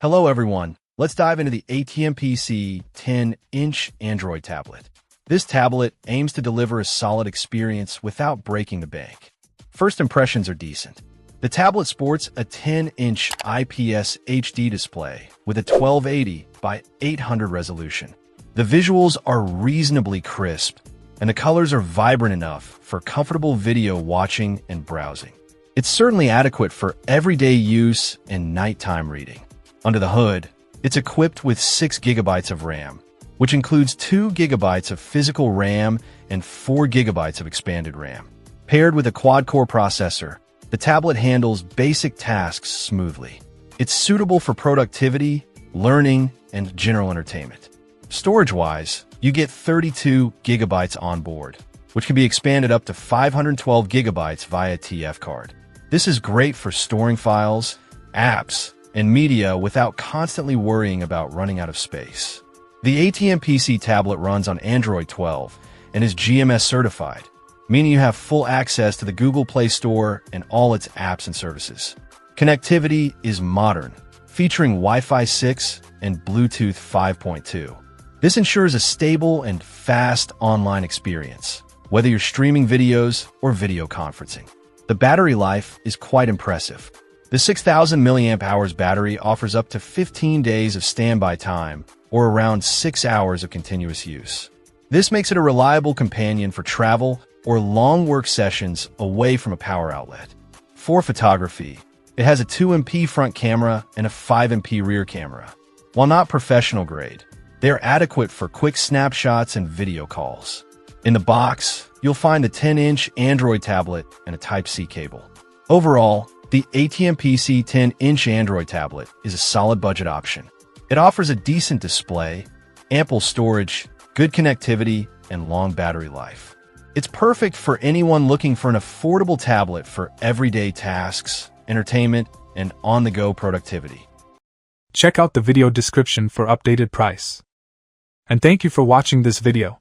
Hello everyone, let's dive into the ATMPC 10-inch Android tablet. This tablet aims to deliver a solid experience without breaking the bank. First impressions are decent. The tablet sports a 10-inch IPS HD display with a 1280 by 800 resolution. The visuals are reasonably crisp, and the colors are vibrant enough for comfortable video watching and browsing. It's certainly adequate for everyday use and nighttime reading. Under the hood, it's equipped with 6 GB of RAM, which includes 2 GB of physical RAM and 4 GB of expanded RAM. Paired with a quad-core processor, the tablet handles basic tasks smoothly. It's suitable for productivity, learning, and general entertainment. Storage-wise, you get 32 GB on board, which can be expanded up to 512 GB via TF card. This is great for storing files, apps, and media without constantly worrying about running out of space. The ATMPC tablet runs on Android 12 and is GMS certified, meaning you have full access to the Google Play Store and all its apps and services. Connectivity is modern, featuring Wi-Fi 6 and Bluetooth 5.2. This ensures a stable and fast online experience, whether you're streaming videos or video conferencing. The battery life is quite impressive. The 6,000 mAh battery offers up to 15 days of standby time, or around 6 hours of continuous use. This makes it a reliable companion for travel or long work sessions away from a power outlet. For photography, it has a 2MP front camera and a 5MP rear camera. While not professional grade, they are adequate for quick snapshots and video calls. In the box, you'll find the 10-inch Android tablet and a Type-C cable. Overall, the ATMPC 10-inch Android tablet is a solid budget option. It offers a decent display, ample storage, good connectivity, and long battery life. It's perfect for anyone looking for an affordable tablet for everyday tasks, entertainment, and on-the-go productivity. Check out the video description for updated price. And thank you for watching this video.